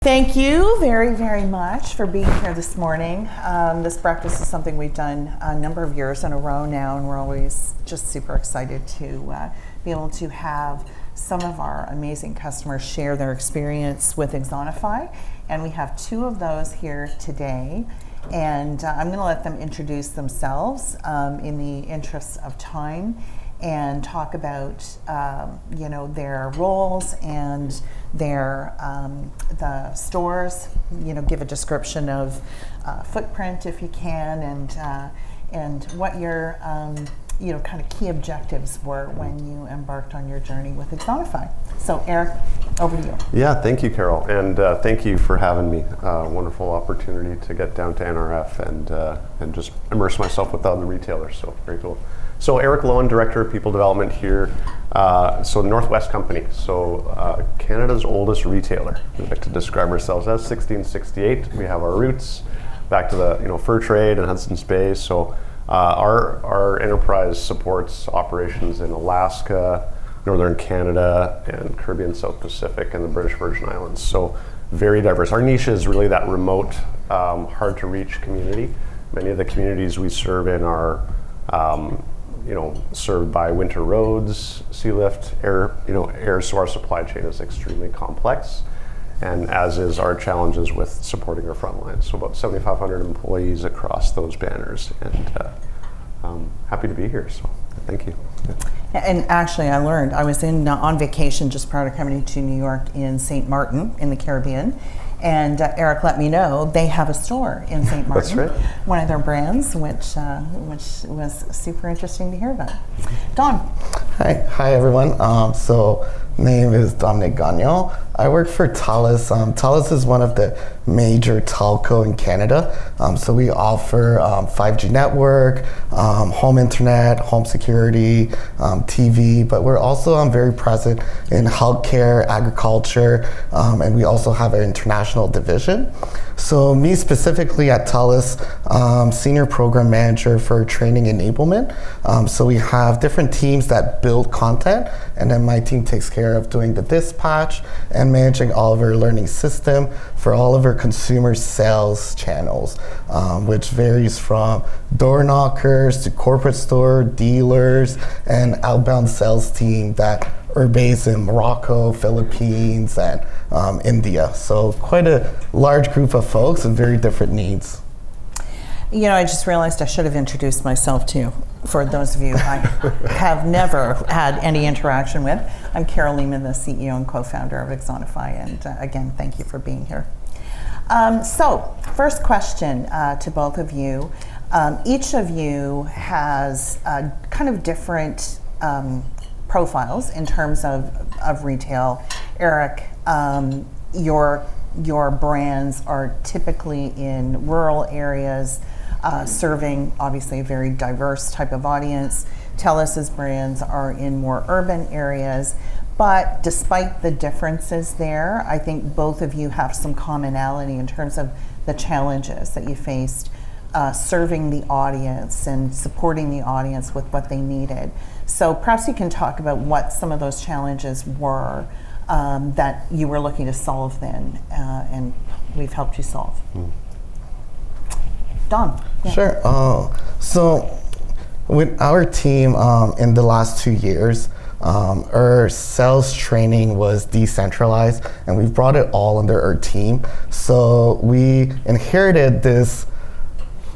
Thank you very, very much for being here this morning. This breakfast is something we've done a number of years in a row now, and we're always just super excited to be able to have some of our amazing customers share their experience with Axonify. And we have two of those here today. And I'm going to let them introduce themselves in the interest of time and talk about their roles and their the stores. Give a description of footprint if you can, and what your kind of key objectives were when you embarked on your journey with Axonify. So Eric, over to you. Yeah, thank you, Carol, and thank you for having me. Wonderful opportunity to get down to NRF and just immerse myself with other retailers. So very cool. So Eric Loewen, Director of People Development here. So Northwest Company, so Canada's oldest retailer. We like to describe ourselves as 1668. We have our roots back to the fur trade and Hudson's Bay. So our enterprise supports operations in Alaska, Northern Canada, and Caribbean South Pacific, and the British Virgin Islands. So very diverse. Our niche is really that remote, hard to reach community. Many of the communities we serve in are served by winter roads, sea lift, air, so our supply chain is extremely complex, and as is our challenges with supporting our frontlines. So about 7,500 employees across those banners, and happy to be here, so thank you. And actually, I learned, I was on vacation just prior to coming to New York in St. Martin in the Caribbean, and Eric let me know they have a store in St. Martin. That's right. One of their brands, which was super interesting to hear about. Don. Hi everyone. So name is Dominic Gagnon. I work for TELUS. TELUS is one of the major telco in Canada. So we offer 5G network, home internet, home security, TV, but we're also very present in healthcare, agriculture, and we also have an international division. So me specifically at TELUS, Senior Program Manager for Training Enablement. So we have different teams that build content, and then my team takes care of doing the dispatch and managing all of our learning system for all of our consumer sales channels, which varies from door knockers to corporate store, dealers, and outbound sales team that are based in Morocco, Philippines, and India. So quite a large group of folks with very different needs. I just realized I should have introduced myself too. For those of you I have never had any interaction with, I'm Carol Loewen, the CEO and co-founder of Axonify, and again, thank you for being here. So, first question to both of you. Each of you has kind of different profiles in terms of retail. Eric, your brands are typically in rural areas, serving obviously a very diverse type of audience. TELUS's brands are in more urban areas, but despite the differences there, I think both of you have some commonality in terms of the challenges that you faced serving the audience and supporting the audience with what they needed. So perhaps you can talk about what some of those challenges were that you were looking to solve then, and we've helped you solve. Don. Yeah. Sure. So with our team in the last 2 years, our sales training was decentralized, and we've brought it all under our team. So we inherited this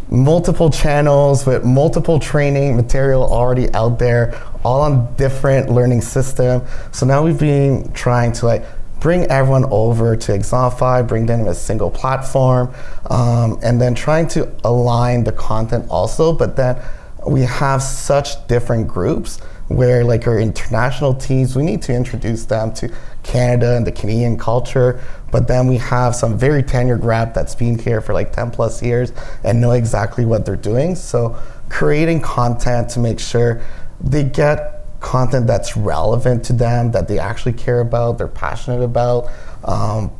multiple channels with multiple training material already out there, all on different learning system. So now we've been trying to bring everyone over to Axonify, bring them in a single platform, and then trying to align the content also. But then we have such different groups where our international teams, we need to introduce them to Canada and the Canadian culture, but then we have some very tenured rep that's been here for 10 plus years and know exactly what they're doing. So creating content to make sure they get content that's relevant to them, that they actually care about, they're passionate about,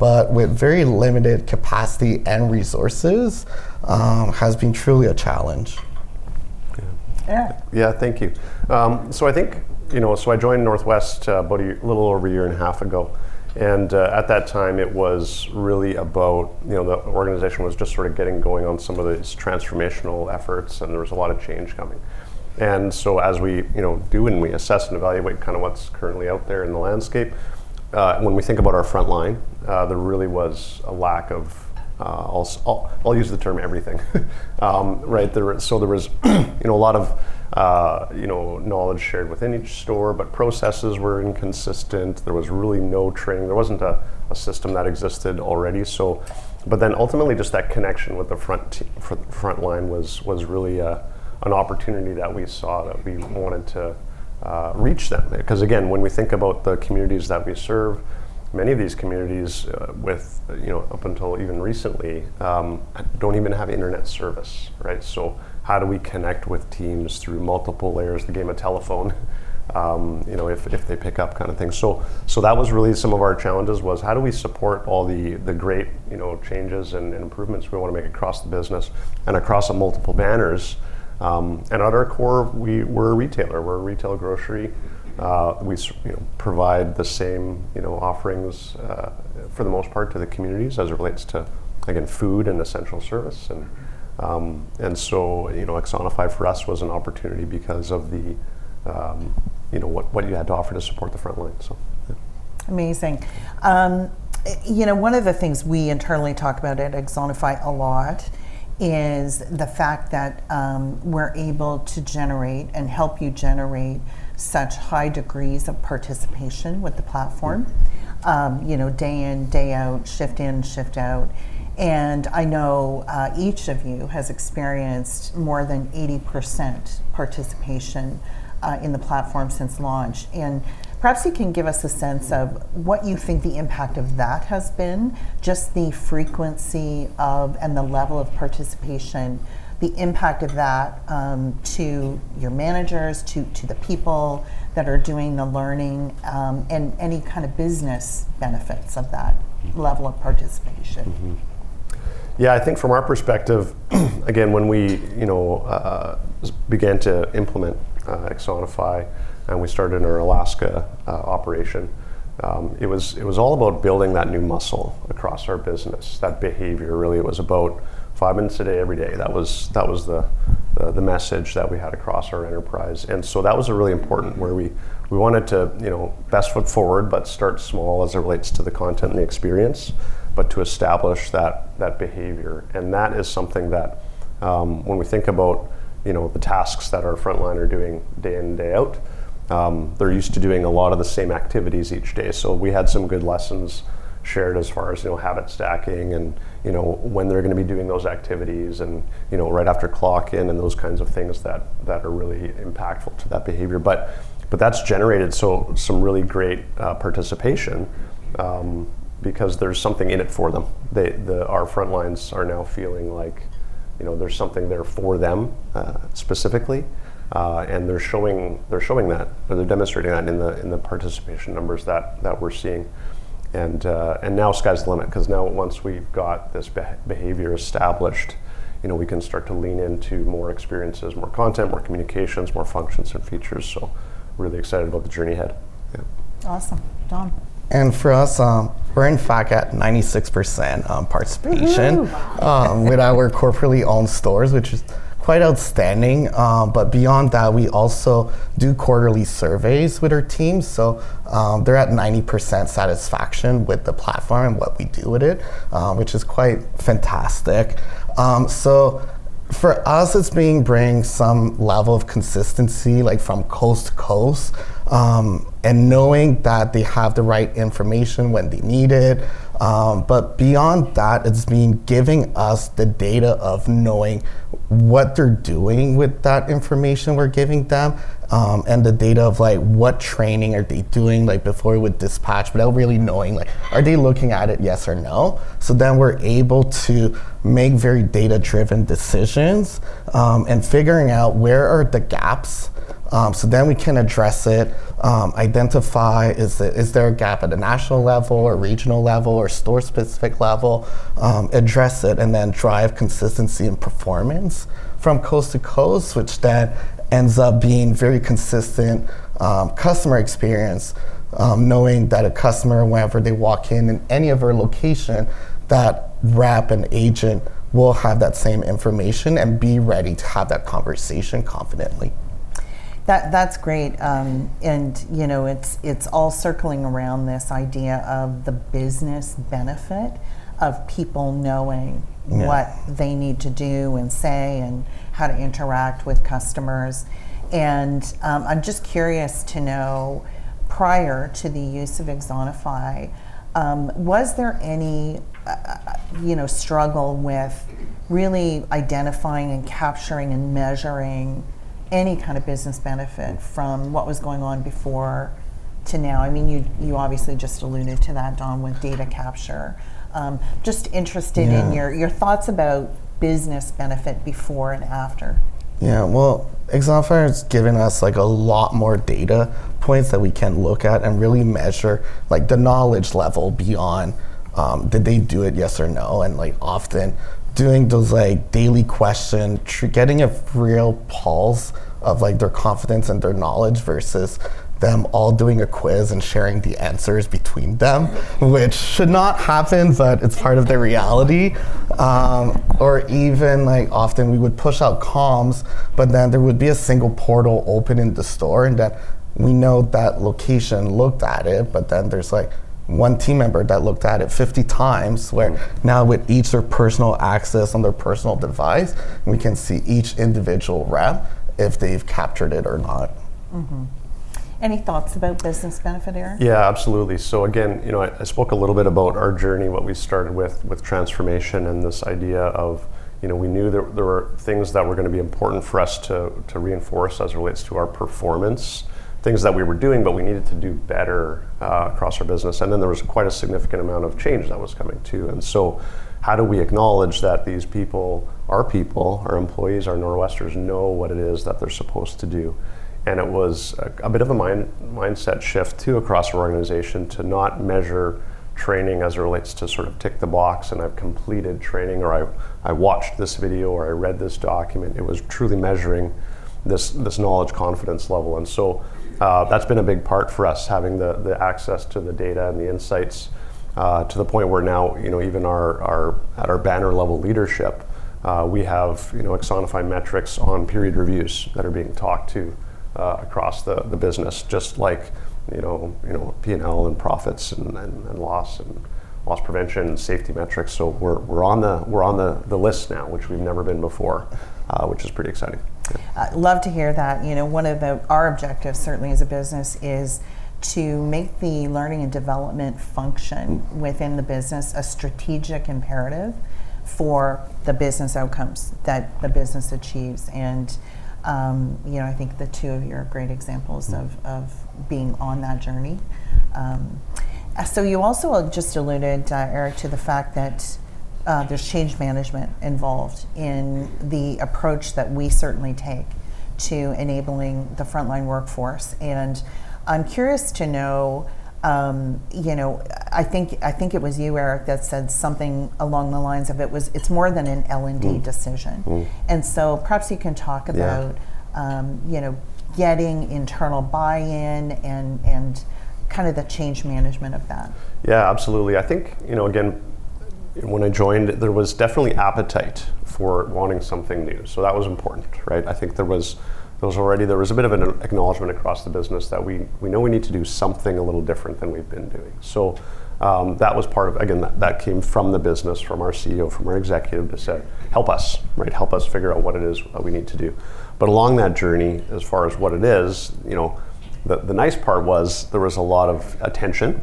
but with very limited capacity and resources, has been truly a challenge. Yeah, thank you. So I think, so I joined Northwest about a little over a year and a half ago, And at that time, it was really about, the organization was just sort of getting going on some of these transformational efforts, and there was a lot of change coming. And so as we, do and we assess and evaluate kind of what's currently out there in the landscape, when we think about our front line, there really was a lack of, I'll use the term everything, right? There was, a lot of, knowledge shared within each store, but processes were inconsistent. There was really no training. There wasn't a system that existed already. So, but then ultimately, just that connection with the front line was really an opportunity that we saw, that we wanted to reach them. Because again, when we think about the communities that we serve, many of these communities, up until even recently, don't even have internet service, right? So how do we connect with teams through multiple layers, the game of telephone, if they pick up kind of thing. So that was really some of our challenges, was how do we support all the great, changes and improvements we want to make across the business and across multiple banners. And at our core, we're a retailer. We're a retail grocery. We provide the same offerings for the most part to the communities as it relates to, again, food and essential service, and so Axonify for us was an opportunity because of the what you had to offer to support the front line. So yeah. Amazing. One of the things we internally talk about at Axonify a lot is the fact that we're able to generate and help you generate such high degrees of participation with the platform, day in, day out, shift in, shift out. And I know each of you has experienced more than 80% participation in the platform since launch. And perhaps you can give us a sense of what you think the impact of that has been, just the frequency of and the level of participation, the impact of that to your managers, to the people that are doing the learning, and any kind of business benefits of that level of participation. Mm-hmm. Yeah, I think from our perspective, again, when we began to implement Axonify and we started in our Alaska operation, it was all about building that new muscle across our business, that behavior. Really, it was about 5 minutes a day, every day. That was the message that we had across our enterprise, and so that was a really important, where we wanted to best foot forward, but start small as it relates to the content and the experience, but to establish that behavior. And that is something that when we think about the tasks that our frontline are doing day in, day out, they're used to doing a lot of the same activities each day. So we had some good lessons shared as far as habit stacking and when they're going to be doing those activities, and right after clock in, and those kinds of things that are really impactful to that behavior. But that's generated some really great participation, because there's something in it for them. Our front lines are now feeling like there's something there for them specifically, and they're showing that, or they're demonstrating that in the participation numbers that we're seeing. And now sky's the limit, because now once we've got this behavior established, we can start to lean into more experiences, more content, more communications, more functions and features. So really excited about the journey ahead. Yeah. Awesome. Dom? And for us, we're in fact at 96% participation with our corporately owned stores, which is quite outstanding. But beyond that, we also do quarterly surveys with our teams. So they're at 90% satisfaction with the platform and what we do with it, which is quite fantastic. So for us, it's bring some level of consistency, like from coast to coast, and knowing that they have the right information when they need it. But beyond that, it's been giving us the data of knowing what they're doing with that information we're giving them, and the data of like what training are they doing, like before we would dispatch, without really knowing, like, are they looking at it, yes or no? So then we're able to make very data-driven decisions, and figuring out where are the gaps. So then we can address it, identify, is there a gap at a national level or regional level or store-specific level, address it, and then drive consistency and performance from coast to coast, which then ends up being very consistent customer experience, knowing that a customer, whenever they walk in any of our location, that rep and agent will have that same information and be ready to have that conversation confidently. That's great, and it's all circling around this idea of the business benefit of people knowing what they need to do and say and how to interact with customers. And I'm just curious to know, prior to the use of Axonify, was there any struggle with really identifying and capturing and measuring any kind of business benefit from what was going on before to now? I mean, you obviously just alluded to that, Dom, with data capture. Just interested in your thoughts about business benefit before and after. Yeah, well, Axonify has given us like a lot more data points that we can look at and really measure like the knowledge level beyond did they do it, yes or no, and like often doing those like daily question, getting a real pulse of like their confidence and their knowledge versus them all doing a quiz and sharing the answers between them, which should not happen, but it's part of the reality. Or even like often we would push out comms, but then there would be a single portal open in the store, and then we know that location looked at it, but then there's like one team member that looked at it 50 times, where now with each their personal access on their personal device, we can see each individual rep if they've captured it or not. Mm-hmm. Any thoughts about business benefit, Eric? Yeah, absolutely. So again, I spoke a little bit about our journey, what we started with transformation, and this idea of, we knew there were things that were going to be important for us to reinforce as it relates to our performance, things that we were doing, but we needed to do better across our business. And then there was quite a significant amount of change that was coming too. And so how do we acknowledge that these people, our employees, our Nor'westers know what it is that they're supposed to do? And it was a bit of a mindset shift too across our organization to not measure training as it relates to sort of tick the box and I've completed training, or I watched this video, or I read this document. It was truly measuring this knowledge confidence level. And so that's been a big part for us, having the access to the data and the insights to the point where now, even at our banner level leadership, we have, Axonify metrics on period reviews that are being talked to across the business, just like P&L and profits and loss prevention and safety metrics. So we're on the list now, which we've never been before, which is pretty exciting. Love to hear that. One of our objectives, certainly as a business, is to make the learning and development function within the business a strategic imperative for the business outcomes that the business achieves. And I think the two of you are great examples of being on that journey. So you also just alluded, Eric, to the fact that there's change management involved in the approach that we certainly take to enabling the frontline workforce. And I'm curious to know, I think it was you, Eric, that said something along the lines of it's more than an L&D decision. And so perhaps you can talk about, getting internal buy-in and kind of the change management of that. Yeah, absolutely. I think, again, when I joined, there was definitely appetite for wanting something new. So that was important, right? I think there was a bit of an acknowledgement across the business that we know we need to do something a little different than we've been doing. So that was part of, again, that came from the business, from our CEO, from our executive to say, help us, right? Help us figure out what it is we need to do. But along that journey, as far as what it is, the nice part was there was a lot of attention.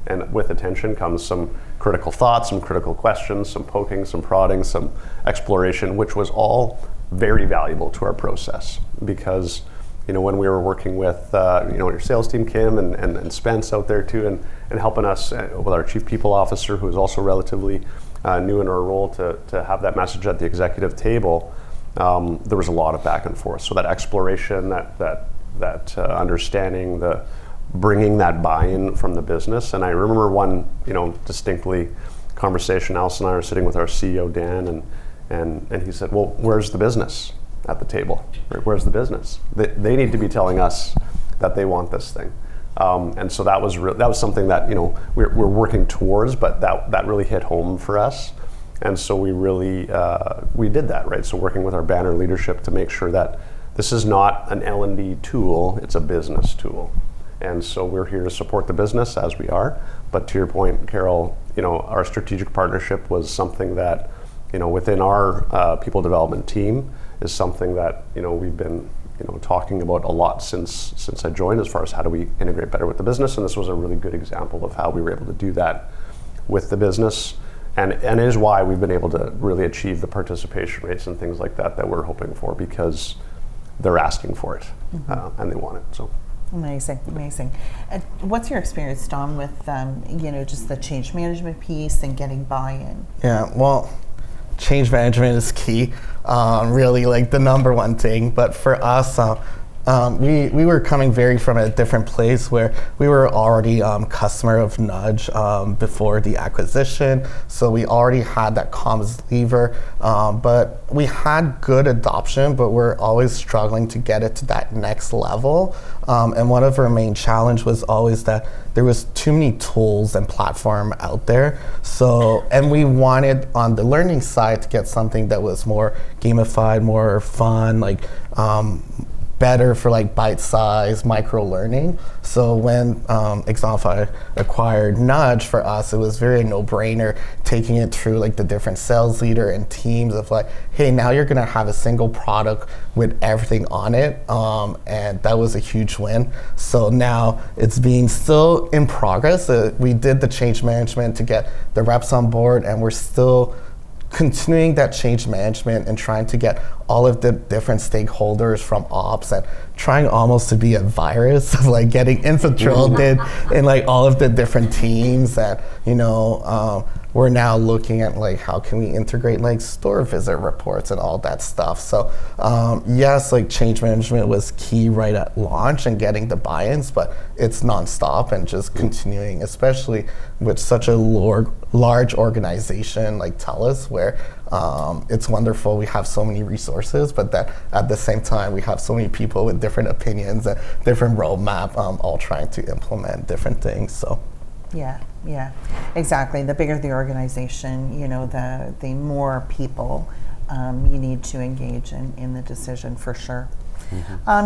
And with attention comes some critical thoughts, some critical questions, some poking, some prodding, some exploration, which was all very valuable to our process. Because, when we were working with, your sales team, Kim, and Spence out there too, and helping us with our chief people officer, who is also relatively new in our role, to have that message at the executive table, there was a lot of back and forth. So that exploration, that understanding, the bringing that buy-in from the business. And I remember one, distinctly conversation. Alice and I were sitting with our CEO, Dan, and he said, well, where's the business at the table? Right? Where's the business? They need to be telling us that they want this thing. And so that was something that we're working towards, but that really hit home for us. And so we really we did that, right? So working with our banner leadership to make sure that this is not an L&D tool, it's a business tool. And so we're here to support the business as we are. But to your point, Carol, our strategic partnership was something that, within our people development team is something that, we've been, talking about a lot since I joined, as far as how do we integrate better with the business. And this was a really good example of how we were able to do that with the business. And it is why we've been able to really achieve the participation rates and things like that we're hoping for, because they're asking for it, and they want it. So amazing. What's your experience, Dom, with just the change management piece and getting buy-in? Yeah, well, change management is key, really like the number one thing. But for us, we were coming very from a different place where we were already customer of Nudge before the acquisition, so we already had that comms lever, but we had good adoption, but we're always struggling to get it to that next level. And one of our main challenge was always that there was too many tools and platform out there. So, and we wanted on the learning side to get something that was more gamified, more fun, like better for like bite-sized micro learning. So when Axonify acquired Nudge, for us, it was very no-brainer taking it through like the different sales leader and teams of like, hey, now you're gonna have a single product with everything on it. And that was a huge win. So now it's being still in progress. We did the change management to get the reps on board, and we're still continuing that change management and trying to get all of the different stakeholders from ops and trying almost to be a virus of like getting infiltrated in like all of the different teams. And we're now looking at like how can we integrate like store visit reports and all that stuff. So yes, like change management was key right at launch and getting the buy-ins, but it's nonstop and just continuing, especially with such a large organization like TELUS, where it's wonderful we have so many resources, but that at the same time we have so many people with different opinions and different roadmap, all trying to implement different things. So yeah, exactly. The bigger the organization, the more people you need to engage in the decision, for sure.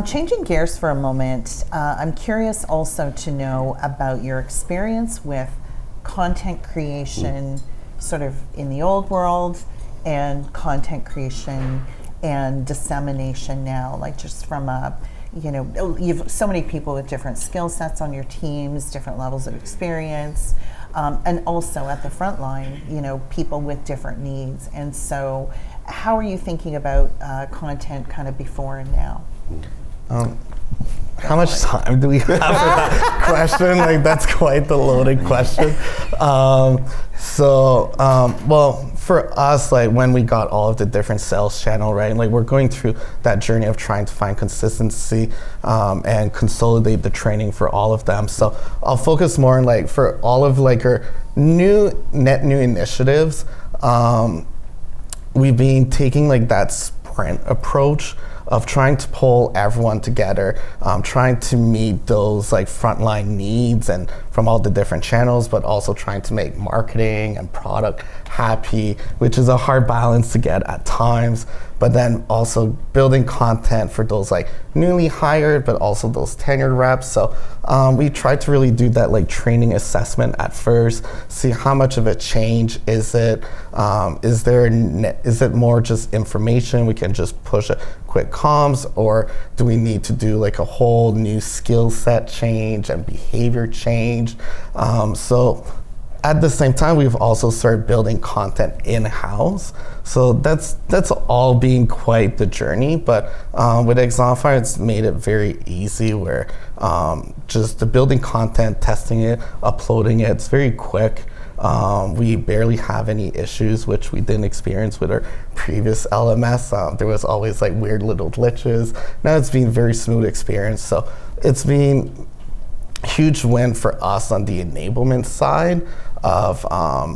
Changing gears for a moment, I'm curious also to know about your experience with content creation sort of in the old world and content creation and dissemination now, like just from a, you've so many people with different skill sets on your teams, different levels of experience, and also at the front line, people with different needs. And so how are you thinking about content kind of before and now? How much time do we have for that question? Like, that's quite the loaded question. Well, for us, like when we got all of the different sales channel, right? Like we're going through that journey of trying to find consistency and consolidate the training for all of them. So I'll focus more on like for all of like our net new initiatives. We've been taking like that sprint approach of trying to pull everyone together, trying to meet those like frontline needs and from all the different channels, but also trying to make marketing and product happy, which is a hard balance to get at times. But then also building content for those like newly hired, but also those tenured reps. So we tried to really do that like training assessment at first, see how much of a change is it? Is it more just information we can just push a quick comms, or do we need to do like a whole new skill set change and behavior change? So at the same time, we've also started building content in-house. So that's all been quite the journey. But with Axonify, it's made it very easy where just the building content, testing it, uploading it, it's very quick. We barely have any issues, which we didn't experience with our previous LMS. There was always like weird little glitches. Now it's been a very smooth experience. So it's been a huge win for us on the enablement side of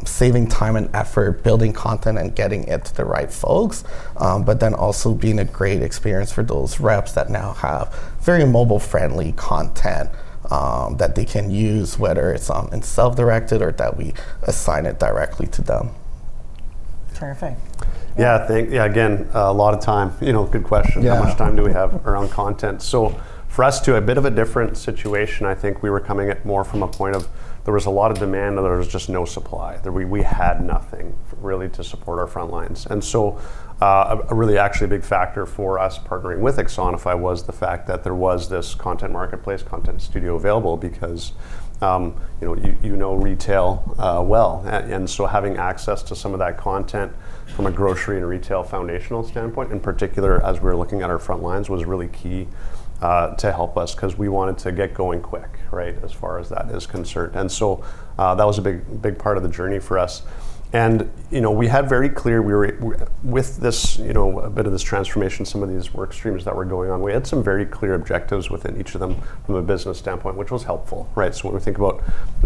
saving time and effort, building content and getting it to the right folks, but then also being a great experience for those reps that now have very mobile friendly content. that they can use, whether it's in self-directed or that we assign it directly to them. Terrific. Yeah, again, a lot of time. Good question. Yeah. How much time do we have around content? So for us too, a bit of a different situation. I think we were coming at more from a point of there was a lot of demand and there was just no supply. We had nothing really to support our front lines. And so a really actually big factor for us partnering with Axonify was the fact that there was this content marketplace, content studio available because retail well. And so having access to some of that content from a grocery and retail foundational standpoint, in particular as we were looking at our front lines, was really key to help us because we wanted to get going quick, right, as far as that is concerned. And so that was a big part of the journey for us. And we had very clear, we were with this, a bit of this transformation, some of these work streams that were going on, we had some very clear objectives within each of them from a business standpoint, which was helpful, right? So when we think about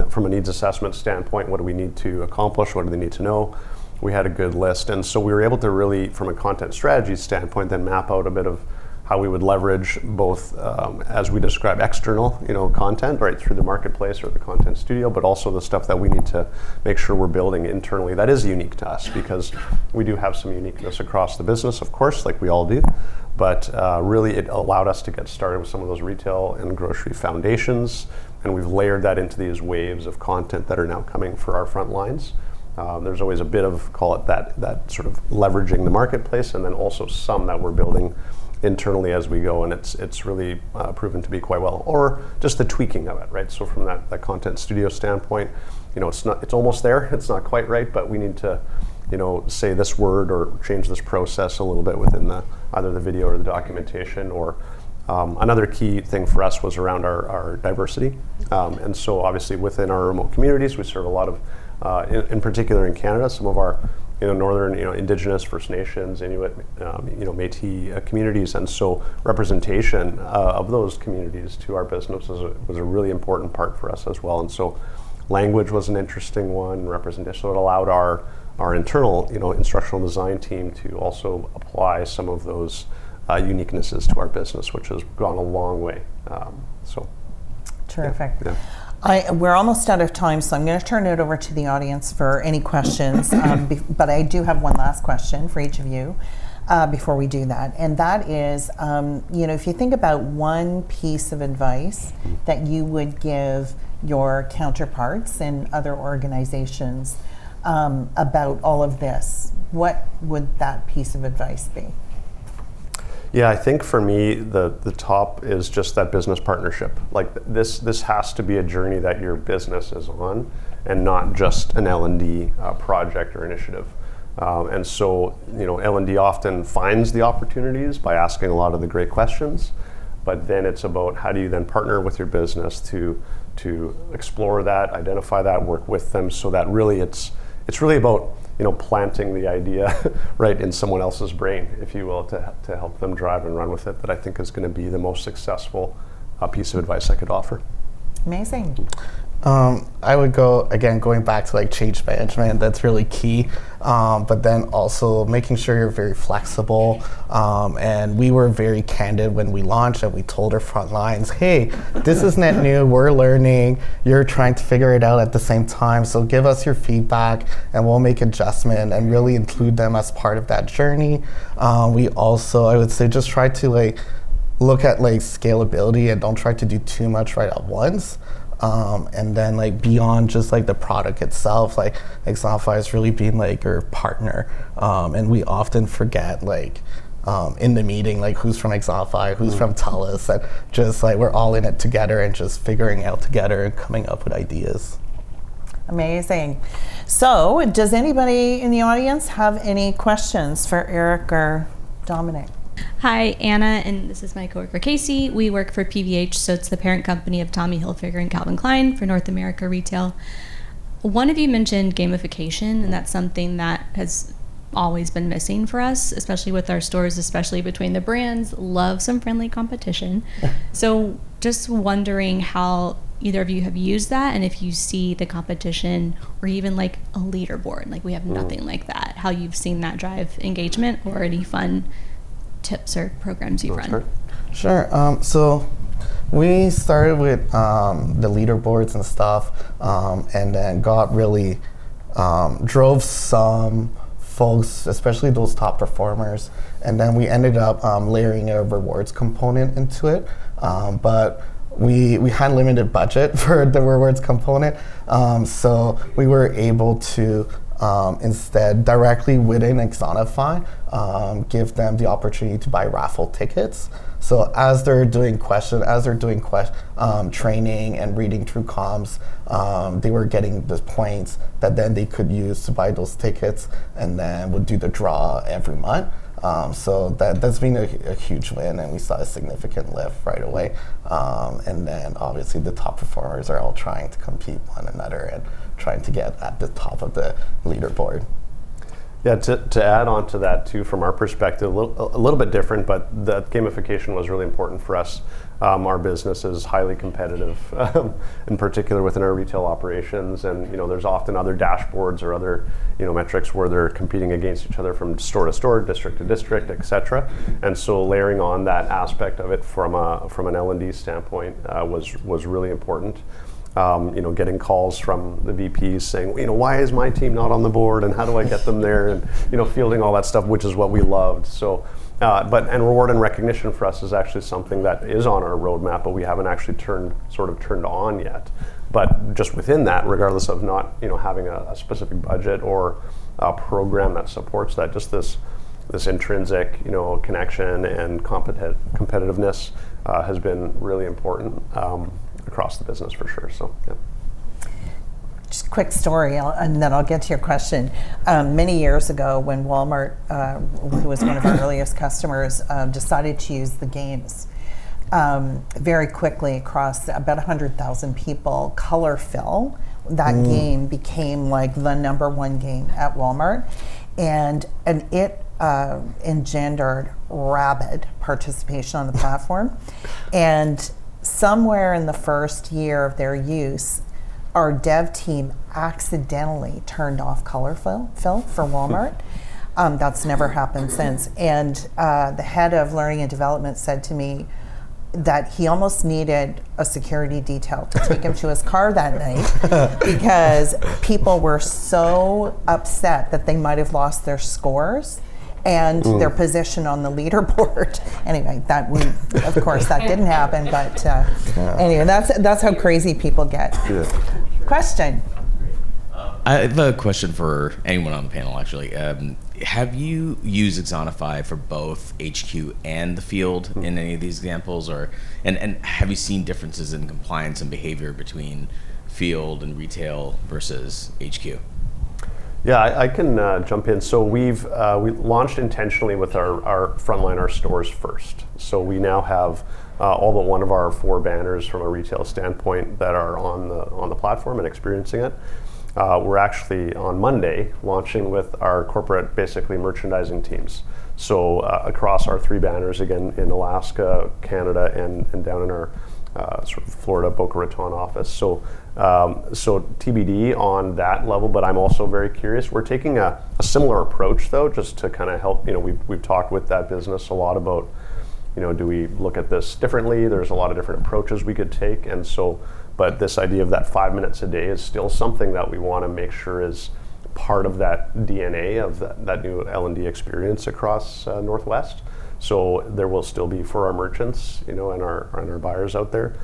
from a needs assessment standpoint, what do we need to accomplish? What do they need to know? We had a good list. And so we were able to really, from a content strategy standpoint, then map out a bit of how we would leverage both, as we describe, external, content, right, through the marketplace or the content studio, but also the stuff that we need to make sure we're building internally that is unique to us, because we do have some uniqueness across the business, of course, like we all do. But really, it allowed us to get started with some of those retail and grocery foundations, and we've layered that into these waves of content that are now coming for our front lines. There's always a bit of, call it that sort of leveraging the marketplace, and then also some that we're building internally as we go, and it's really proven to be quite well. Or just the tweaking of it, right? So from that content studio standpoint, it's almost there. It's not quite right, but we need to, say this word or change this process a little bit within either the video or the documentation. Or another key thing for us was around our diversity, and so obviously within our remote communities, we serve a lot of, in particular in Canada, some of our northern, Indigenous, First Nations, Inuit, Métis communities, and so representation of those communities to our business was a really important part for us as well. And so, language was an interesting one. Representation, so it allowed our internal, instructional design team to also apply some of those uniquenesses to our business, which has gone a long way. Terrific. Yeah. We're almost out of time, so I'm going to turn it over to the audience for any questions. But I do have one last question for each of you before we do that. And that is, if you think about one piece of advice that you would give your counterparts in other organizations about all of this, what would that piece of advice be? Yeah, I think for me, the top is just that business partnership. Like this has to be a journey that your business is on, and not just an L&D project or initiative. And so, L&D often finds the opportunities by asking a lot of the great questions, but then it's about how do you then partner with your business to explore that, identify that, work with them, so that really it's really about planting the idea right in someone else's brain, if you will, to help them drive and run with it, that I think is going to be the most successful piece of advice I could offer. Amazing. I would going back to change management, that's really key. But then also making sure you're very flexible. And we were very candid when we launched, and we told our front lines, hey, this is net new, we're learning, you're trying to figure it out at the same time. So give us your feedback and we'll make adjustment and really include them as part of that journey. We also, I would say, just try to look at scalability and don't try to do too much right at once. And then beyond just the product itself, Axonify is really being your partner. And we often forget in the meeting, who's from Axonify, who's from TELUS, and just we're all in it together and just figuring out together and coming up with ideas. Amazing. So does anybody in the audience have any questions for Eric or Dominic? Hi, Anna, and this is my coworker Casey. We work for PVH, so it's the parent company of Tommy Hilfiger and Calvin Klein for North America retail. One of you mentioned gamification, and that's something that has always been missing for us, especially with our stores, especially between the brands. Love some friendly competition. So just wondering how either of you have used that, and if you see the competition or even a leaderboard, we have nothing like that, how you've seen that drive engagement or any fun tips or programs you run. Sure. So We started with the leaderboards and stuff, and then got really drove some folks, especially those top performers, and then we ended up layering a rewards component into it. But we had limited budget for the rewards component, so we were able to instead directly within Axonify give them the opportunity to buy raffle tickets. So as they're doing training and reading through comms, they were getting the points that then they could use to buy those tickets, and then would do the draw every month. So that's been a huge win, and we saw a significant lift right away. And then obviously the top performers are all trying to compete one another and trying to get at the top of the leaderboard. Yeah, to add on to that too, from our perspective, a little bit different, but the gamification was really important for us. Our business is highly competitive, in particular within our retail operations, and there's often other dashboards or other metrics where they're competing against each other from store to store, district to district, etc. And so layering on that aspect of it from an L&D standpoint was really important. Getting calls from the VPs saying, why is my team not on the board, and how do I get them there, and fielding all that stuff, which is what we loved. So, and reward and recognition for us is actually something that is on our roadmap, but we haven't actually turned on yet. But just within that, regardless of not having a specific budget or a program that supports that, just this intrinsic connection and competitiveness has been really important. Across the business for sure. So yeah. Just a quick story, and then I'll get to your question. Many years ago, when Walmart, who was one of our earliest customers, decided to use the games very quickly across about 100,000 people, color fill, that game became like the number one game at Walmart, and it engendered rabid participation on the platform. And somewhere in the first year of their use, our dev team accidentally turned off color fill for Walmart. That's never happened since. And the head of learning and development said to me that he almost needed a security detail to take him to his car that night because people were so upset that they might have lost their scores and their position on the leaderboard. Anyway, of course that didn't happen, but anyway, that's how crazy people get. Yeah. Question. I have a question for anyone on the panel, actually. Have you used Axonify for both HQ and the field in any of these examples, and have you seen differences in compliance and behavior between field and retail versus HQ? Yeah, I can jump in. So we launched intentionally with our frontline, our stores first. So we now have all but one of our 4 banners from a retail standpoint that are on the platform and experiencing it. We're actually on Monday launching with our corporate, basically merchandising teams. So across our 3 banners, again in Alaska, Canada, and down in our sort of Florida Boca Raton office. So TBD on that level, but I'm also very curious. We're taking a similar approach though, just to kind of help. We've talked with that business a lot about, do we look at this differently? There's a lot of different approaches we could take, and so. But this idea of that 5 minutes a day is still something that we want to make sure is part of that DNA of that new L&D experience across Northwest. So there will still be for our merchants, and our buyers out there,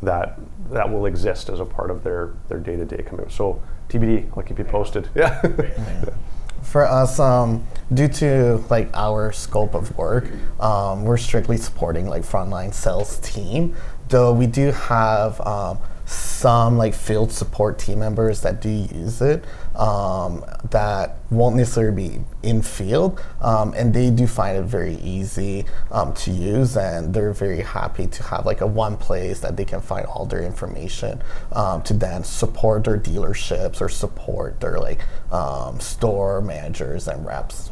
that will exist as a part of their day-to-day commitment. So TBD, I'll keep you posted. Yeah. For us, due to our scope of work, we're strictly supporting frontline sales team. Though we do have some field support team members that do use it, that won't necessarily be in field, and they do find it very easy to use, and they're very happy to have a one place that they can find all their information to then support their dealerships or support their store managers and reps.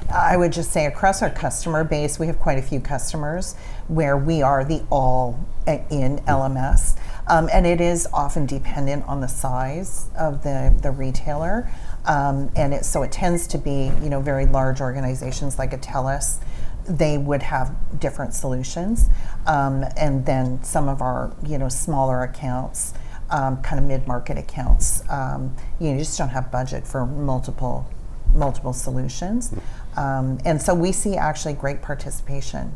I would just say across our customer base, we have quite a few customers where we are the all-in LMS, and it is often dependent on the size of the retailer, and so it tends to be very large organizations like a TELUS they would have different solutions. And then some of our, smaller accounts, kind of mid-market accounts, you just don't have budget for multiple solutions. And so we see actually great participation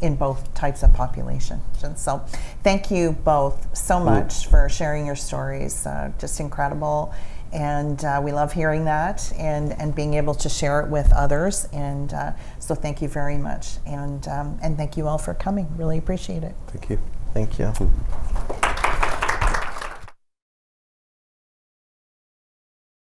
in both types of population. So thank you both so much for sharing your stories. Just incredible. And we love hearing that and being able to share it with others. And so thank you very much. And thank you all for coming. Really appreciate it. Thank you. Thank you.